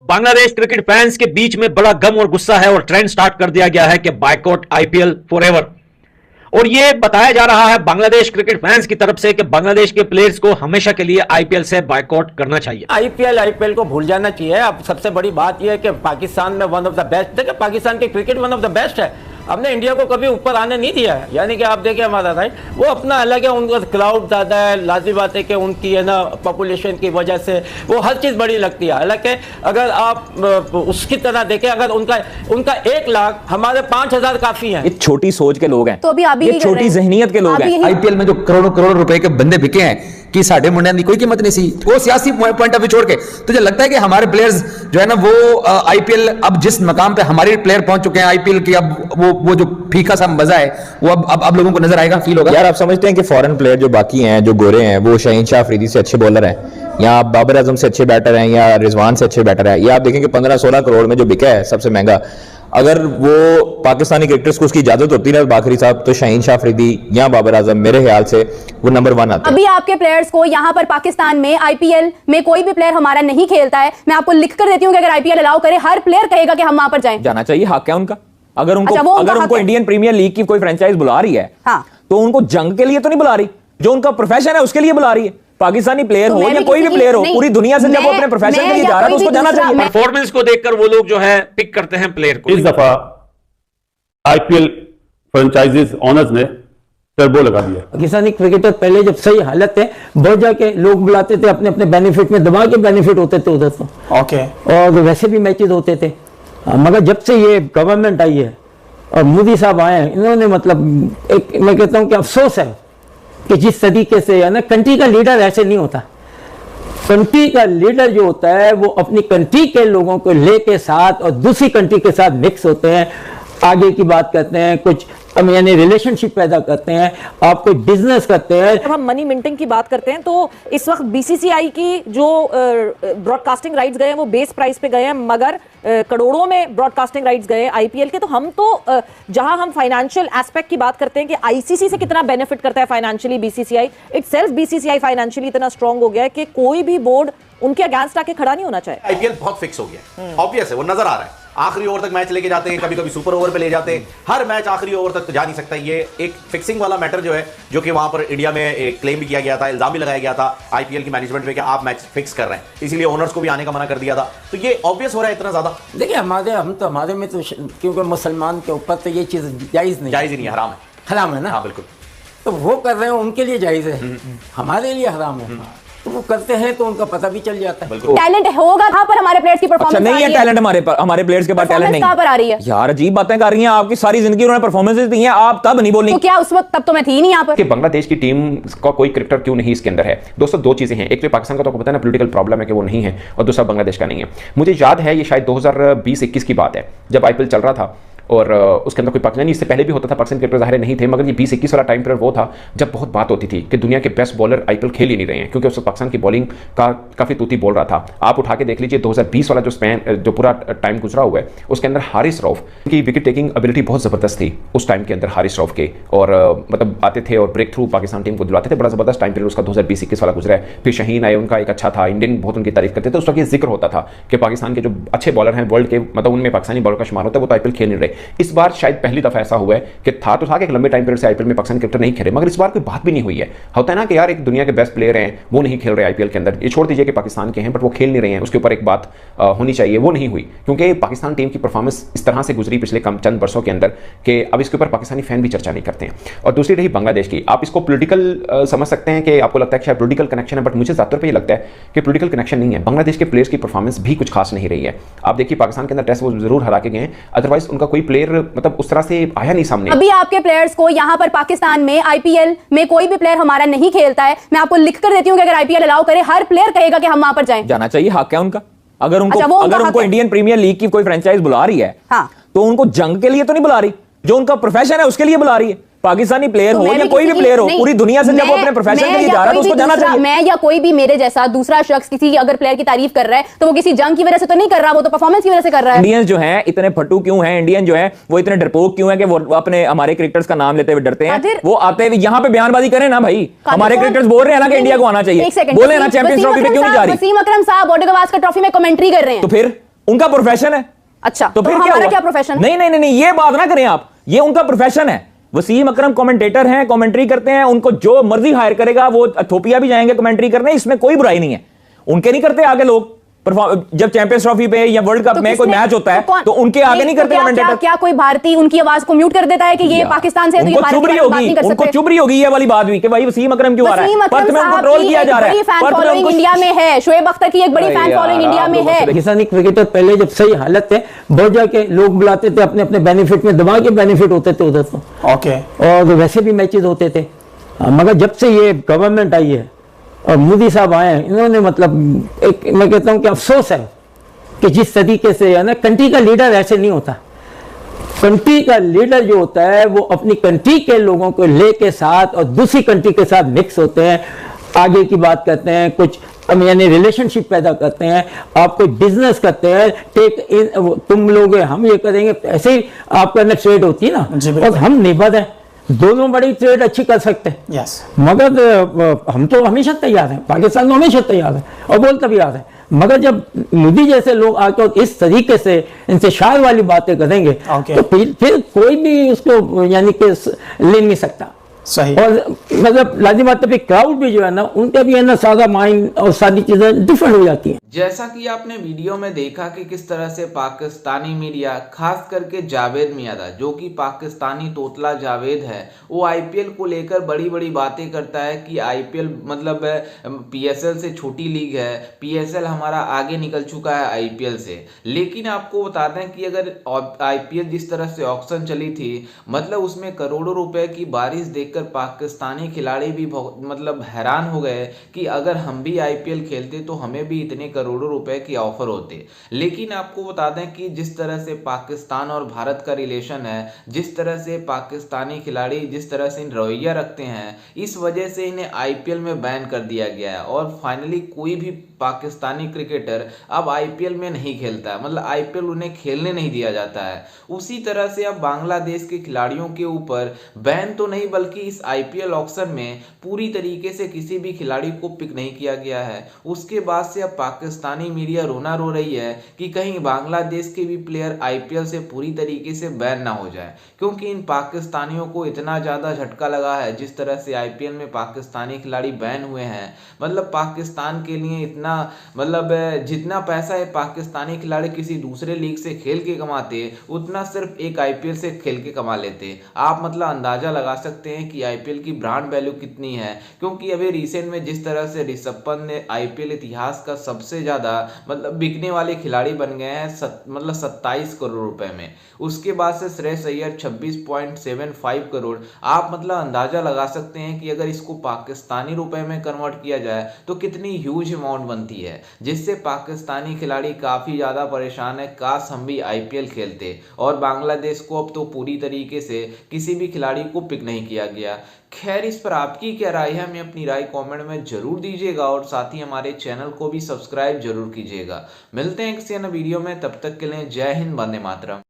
Bangladesh cricket fans के बीच में बड़ा गम और गुस्सा है और ट्रेंड स्टार्ट कर दिया गया है कि बायकॉट आईपीएल फॉरएवर। और यह बताया जा रहा है बांग्लादेश क्रिकेट फैंस की तरफ से कि बांग्लादेश के प्लेयर्स को हमेशा के लिए आईपीएल से बायकॉट करना चाहिए। आईपीएल को भूल जाना चाहिए। अब सबसे बड़ी बात यह है कि पाकिस्तान में वन ऑफ द बेस्ट, देखिए पाकिस्तान की cricket one of the best है। हमने इंडिया को कभी ऊपर आने नहीं दिया है। यानी कि आप देखिए हमारा राइट वो अपना अलग है, उनका क्राउड ज़्यादा है, लाजी बात है कि उनकी है ना पॉपुलेशन की वजह से वो हर चीज़ बड़ी लगती है। हालांकि अगर आप उसकी तरह देखें, अगर उनका 1 लाख हमारे 5,000 काफ़ी हैं। ये छोटी सोच के लोग हैं, तो अभी ये छोटी जहनियत के लोग हैं। आईपीएल में जो करोड़ों करोड़ रुपए के बंदे बिके हैं कि साढ़े मुंडिया की कोई कीमत नहीं सी, वो सियासी पॉइंट ऑफ व्यू छोड़ के तुझे लगता है कि हमारे प्लेयर्स जो है ना वो आईपीएल अब जिस मकाम पे हमारे प्लेयर पहुंच चुके हैं आईपीएल की, अब वो जो फीका सा मजा है वो अब लोगों को नजर आएगा, फील होगा। यार आप समझते हैं कि फॉरेन प्लेयर जो बाकी हैं, जो गोरे हैं, वो शाहीन शाह अफरीदी से अच्छे बॉलर हैं या बाबर आजम से अच्छे बैटर हैं या रिजवान से अच्छे बैटर हैं? या आप देखेंगे 15-16 करोड़ में जो बिका है सबसे महंगा, अगर वो पाकिस्तानी क्रिकेटर्स को उसकी इजाजत होती है बाखरी साहब, तो शाहीन शाह अफरीदी या बाबर आजम मेरे ख्याल से वो नंबर 1 आते हैं। अभी आपके प्लेयर्स को यहाँ पर पाकिस्तान में आईपीएल में कोई भी प्लेयर हमारा नहीं खेलता है, मैं आपको लिख कर देती हूँ कि अगर आईपीएल अलाउ करे हर प्लेयर कहेगा कि हम वहां पर जाएं। जाना चाहिए, हक है उनका। अगर उनको इंडियन प्रीमियर लीग की कोई फ्रेंचाइज बुला रही है, हाँ, तो उनको जंग के लिए तो नहीं बुला रही, जो उनका प्रोफेशन है उसके लिए बुला रही है। पाकिस्तानी प्लेयर हो या कोई भी प्लेयर हो, पूरी दुनिया से जब वो अपने प्रोफेशन के लिए जा रहा है तो उसको जाना चाहिए। परफॉर्मेंस को देखकर वो लोग जो है पिक करते हैं प्लेयर को। इस दफा आईपीएल फ्रेंचाइजीज ऑनर्स ने टर्बो लगा दिया। पाकिस्तानी क्रिकेटर पहले जब सही हालत है बहुत जाके लोग बुलाते थे, अपने अपने बेनिफिट में दबा के बेनिफिट होते थे उधर तो, ओके, और वैसे भी मैचेस होते थे। मगर जब से ये गवर्नमेंट आई है और मोदी साहब आए हैं, इन्होंने मतलब एक मैं कहता हूँ कि अफसोस है कि जिस तरीके से है ना, कंट्री का लीडर ऐसे नहीं होता। कंट्री का लीडर जो होता है वो अपनी कंट्री के लोगों को लेके साथ और दूसरी कंट्री के साथ मिक्स होते हैं, आगे की बात करते हैं, कुछ यानी रिलेशनशिप पैदा करते हैं, आप कोई बिजनेस करते हैं। जब हम मनी मिंटिंग की बात करते हैं तो इस वक्त बीसीसीआई की जो ब्रॉडकास्टिंग राइट्स गए हैं वो बेस प्राइस पे गए हैं, मगर करोड़ों में ब्रॉडकास्टिंग राइट्स गए आईपीएल के। तो हम तो जहां हम फाइनेंशियल एस्पेक्ट की बात करते हैं कि आईसीसी से कितना बेनिफिट करता है financially BCCI, itself BCCI financially इतना स्ट्रांग हो गया है कि कोई भी बोर्ड उनके अगेंस्ट आके खड़ा नहीं होना चाहिए। आईपीएल बहुत फिक्स हो गया, ऑब्वियस है, वो नजर आ रहा है। आखिरी ओवर तक मैच लेके जाते हैं, कभी कभी सुपर ओवर पे ले जाते हैं, हर मैच आखिरी ओवर तक तो जा नहीं सकता। ये एक फिक्सिंग वाला मैटर जो है, जो कि वहां पर इंडिया में एक क्लेम भी किया गया था, इल्जाम भी लगाया गया था आईपीएल की मैनेजमेंट पे कि आप मैच फिक्स कर रहे हैं, इसीलिए ओनर्स को भी आने का मना कर दिया था। तो ये ऑब्वियस हो रहा है इतना ज्यादा। देखिए हमारे में तो क्योंकि मुसलमान के ऊपर तो ये चीज जायज नहीं है, हराम है। हराम है ना? हाँ बिल्कुल। तो वो कर रहे हैं उनके लिए जायज है, हमारे लिए हराम है। तो वो करते हैं तो उनका पता भी चल जाता है। टैलेंट होगा कहां पर हमारे प्लेयर्स की परफॉर्मेंस? अच्छा नहीं है टैलेंट हमारे प्लेयर्स के पास टैलेंट नहीं कहां पर आ रही है? यार अजीब बातें कर रही हैं, आपकी सारी जिंदगी उन्होंने परफॉर्मेंसेस दी हैं, आप तब नहीं बोलनी। तो क्या उस वक्त तब तो मैं थी नहीं यहाँ पर? कि बांग्लादेश की टीम का कोई क्रिकेटर क्यों नहीं इसके अंदर है? दोस्तों दो चीजें हैं, एक तो पाकिस्तान का तो आपको पता है ना पॉलिटिकल प्रॉब्लम है कि वो नहीं है, और दूसरा बांग्लादेश का नहीं है। मुझे याद है ये शायद 2020-21 की बात है जब आईपीएल चल रहा था और उसके अंदर कोई पाकिस्तानी, इससे पहले भी होता था, पाकिस्तान क्रिकेटर ज़ाहिर नहीं थे, मगर ये 20-21 वाला टाइम पीरियड वो था जब बहुत बात होती थी कि दुनिया के बेस्ट बॉलर आईपीएल खेल ही नहीं रहे हैं, क्योंकि उस पाकिस्तान की बॉलिंग का काफ़ी तूती बोल रहा था। आप उठा के देख लीजिए 2020 वाला जो स्पैन जो पूरा टाइम गुजरा हुआ है, उसके अंदर हारिस रऊफ की विकेट टेकिंग एबिलिटी बहुत ज़बरदस्त थी उस टाइम के अंदर हारिस रऊफ के, और मतलब आते थे और ब्रेक थ्रू पाकिस्तान टीम को दिलाते थे। बड़ा ज़बरदस्त टाइम पीरियड उसका 2020-21 वाला गुजरा है। फिर शहीन आए, उनका एक अच्छा था, इंडियन बहुत उनकी तारीफ करते थे। उस वक्त ये जिक्र होता था कि पाकिस्तान के जो अच्छे बॉलर हैं वर्ल्ड के, मतलब उनमें पाकिस्तानी बॉलर का शुमार होता है, वो तो आईपीएल खेल नहीं रहे। इस बार शायद पहली दफा ऐसा हुआ है कि था तो था कि एक लंबे टाइम पीरियड से आईपीएल में पाकिस्तान क्रिकेटर नहीं खेले, मगर इस बार कोई बात भी नहीं हुई है। होता है ना कि यार एक दुनिया के बेस्ट प्लेयर हैं वो नहीं खेल रहे आईपीएल के अंदर, ये छोड़ दीजिए कि पाकिस्तान के हैं बट वो खेल नहीं रहे हैं, उसके ऊपर एक बात होनी चाहिए, वो नहीं हुई, क्योंकि पाकिस्तान टीम की परफॉर्मेंस इस तरह से गुजरी पिछले चंद वर्षों के अंदर कि अब इसके ऊपर पाकिस्तानी फैन भी चर्चा नहीं करते हैं। और दूसरी रही बांग्लादेश की, आप इसको पॉलिटिकल समझ सकते हैं कि आपको लगता है कि शायद पॉलिटिकल कनेक्शन है, बट मुझे ज़्यादातर पे ये लगता है कि पॉलिटिकल कनेक्शन नहीं है। बांग्लादेश के प्लेयर्स की परफॉर्मेंस भी कुछ खास नहीं रही है। आप देखिए पाकिस्तान के अंदर टेस्ट वो जरूर हरा के गए हैं, अदरवाइज उनका कोई प्लेयर मतलब उस तरह से आया नहीं सामने। अभी आपके प्लेयर्स को यहाँ पर पाकिस्तान में आईपीएल में कोई भी प्लेयर हमारा नहीं खेलता है, मैं आपको लिख कर देती हूँ कि अगर आईपीएल अलाउ करे हर प्लेयर कहेगा कि हम वहां पर जाएं। जाना चाहिए, हक है उनका। अगर उनको इंडियन प्रीमियर लीग की कोई फ्रेंचाइज बुला रही है, हाँ, तो उनको जंग के लिए तो नहीं बुला रही, जो उनका प्रोफेशन है उसके लिए बुला रही है। पाकिस्तानी प्लेयर हो या कोई भी प्लेयर हो, पूरी दुनिया से जब वो अपने प्रोफेशन के लिए जा रहा है तो उसको जाना चाहिए। मैं या कोई भी मेरे जैसा दूसरा शख्स किसी अगर प्लेयर की तारीफ कर रहा है तो वो किसी जंग की वजह से तो नहीं कर रहा, वो तो परफॉर्मेंस की वजह से कर रहा है। इंडियंस जो हैं इतने फट्टू क्यों हैं, इंडियन जो है वो इतने डरपोक क्यों है कि वो अपने हमारे क्रिकेटर्स का नाम लेते हुए डरते हैं? वो आते हुए यहाँ पे बयानबाजी करें ना भाई, हमारे क्रिकेटर्स बोल रहे हैं ना कि इंडिया को आना चाहिए, बोले ना चैंपियंस ट्रॉफी पे क्यों नहीं जा रही? वसीम अकरम साहब बॉर्डर गवास्कर ट्रॉफी में कमेंट्री कर रहे हैं, तो फिर उनका प्रोफेशन है। अच्छा, तो फिर हमारा क्या हुआ? प्रोफेशन? नहीं नहीं नहीं, ये बात ना करें आप, ये उनका प्रोफेशन है। वसीम अकरम कमेंटेटर हैं, कमेंट्री करते हैं, उनको जो मर्जी हायर करेगा वो इथोपिया भी जाएंगे कमेंट्री करने, इसमें कोई बुराई नहीं है। उनके नहीं करते आगे लोग जब चैंपियंस ट्रॉफी पे या वर्ल्ड कप में कोई मैच होता है तो उनके आगे नहीं करते कमेंटेटर। क्या कोई भारतीय उनकी आवाज को म्यूट कर देता है कि ये पाकिस्तान से है तो ये भारत की बात नहीं कर सकते? उनको चुभ रही होगी ये वाली बात भी कि भाई वसीम अकरम क्यों आ रहा है, पर्थ में उनको ट्रोल किया जा रहा है। फैन फॉलोइंग इंडिया में है, शोएब अख्तर की एक बड़ी फैन फॉलोइंग इंडिया में है। पाकिस्तानी क्रिकेटर पहले जब सही हालत थे बहुत जाके लोग बुलाते थे अपने अपने बेनिफिट में, दबा के बेनिफिट होते थे उधर तो, ओके, और वैसे भी मैचेस होते थे। मगर जब से ये गवर्नमेंट आई है और मोदी साहब आए हैं, इन्होंने मतलब एक मैं कहता हूँ कि अफसोस है कि जिस तरीके से है ना, कंट्री का लीडर ऐसे नहीं होता। कंट्री का लीडर जो होता है वो अपनी कंट्री के लोगों को लेके साथ और दूसरी कंट्री के साथ मिक्स होते हैं, आगे की बात करते हैं, कुछ यानी रिलेशनशिप पैदा करते हैं, आप कोई बिजनेस करते हैं, टेक इन तुम लोग हम ये करेंगे, ऐसे ही आपका ना ट्रेड होती है ना, और हम नेबर हैं, दोनों बड़ी ट्रेड अच्छी कर सकते हैं। yes. मगर हम तो हमेशा तैयार हैं, पाकिस्तान में हमेशा तैयार है और बोलता भी आ रहे हैं। मगर जब मोदी जैसे लोग आकर इस तरीके से इनसे शार वाली बातें करेंगे तो फिर कोई भी उसको यानी कि ले नहीं सकता। सही। और मतलब लाजिम बात है, क्राउड भी जो है ना उनका भी है ना सारा माइंड और सारी चीजें डिफरेंट हो जाती हैं। जैसा कि आपने वीडियो में देखा कि किस तरह से पाकिस्तानी मीडिया, खास करके जावेद मियादा जो कि पाकिस्तानी तोतला जावेद है, वो आईपीएल को लेकर बड़ी बड़ी बातें करता है कि आईपीएल मतलब पीएसएल से छोटी लीग है, पीएसएल हमारा आगे निकल चुका है आईपीएल से। लेकिन आपको बता दें कि अगर आईपीएल जिस तरह से ऑक्शन चली थी, मतलब उसमें करोड़ों रुपए की बारिश देख पाकिस्तानी खिलाड़ी भी मतलब हैरान हो गए कि अगर हम भी आईपीएल खेलते तो हमें भी इतने करोड़ों रुपए की ऑफर होते। लेकिन आपको बता दें कि जिस तरह से पाकिस्तान और भारत का रिलेशन है, जिस तरह से पाकिस्तानी खिलाड़ी जिस तरह से रवैया रखते हैं, इस वजह से इन्हें आईपीएल में बैन कर दिया गया है और फाइनली कोई भी पाकिस्तानी क्रिकेटर अब आईपीएल में नहीं खेलता है, मतलब आईपीएल उन्हें खेलने नहीं दिया जाता है। उसी तरह से अब बांग्लादेश के खिलाड़ियों के ऊपर बैन तो नहीं बल्कि इस आईपीएल ऑक्शन में पूरी तरीके से किसी भी खिलाड़ी को पिक नहीं किया गया है। उसके बाद से अब पाकिस्तानी मीडिया रोना रो रही है कि कहीं बांग्लादेश के भी प्लेयर आईपीएल से पूरी तरीके से बैन ना हो जाए, क्योंकि इन पाकिस्तानियों को इतना ज़्यादा झटका लगा है जिस तरह से आईपीएल में पाकिस्तानी खिलाड़ी बैन हुए हैं। मतलब पाकिस्तान के लिए इतना मतलब जितना पैसा है पाकिस्तानी खिलाड़ी किसी दूसरे लीग से खेल के कमाते उतना सिर्फ एक आईपीएल से खेल के कमा लेते। आप मतलब अंदाजा लगा सकते हैं कि आईपीएल की ब्रांड वैल्यू कितनी है, क्योंकि अभी रिसेंट में जिस तरह से ऋषभ पंत ने आईपीएल इतिहास का सबसे ज्यादा मतलब बिकने वाले खिलाड़ी बन गए हैं मतलब 27 करोड़ रुपए में। उसके बाद से श्रेयस अय्यर 26.75 करोड़। आप मतलब अंदाजा लगा सकते हैं कि अगर इसको पाकिस्तानी रुपए में कन्वर्ट किया जाए तो कितनी ह्यूज अमाउंट बनती है, जिससे पाकिस्तानी खिलाड़ी काफी ज्यादा परेशान है। काश हम भी आईपीएल खेलते। और बांग्लादेश को अब तो पूरी तरीके से किसी भी खिलाड़ी को पिक नहीं किया गया। खैर, इस पर आपकी क्या राय है, हमें अपनी राय कमेंट में जरूर दीजिएगा और साथ ही हमारे चैनल को भी सब्सक्राइब जरूर कीजिएगा। मिलते हैं किसी अन्य वीडियो में, तब तक के लिए जय हिंद, वंदे मातरम।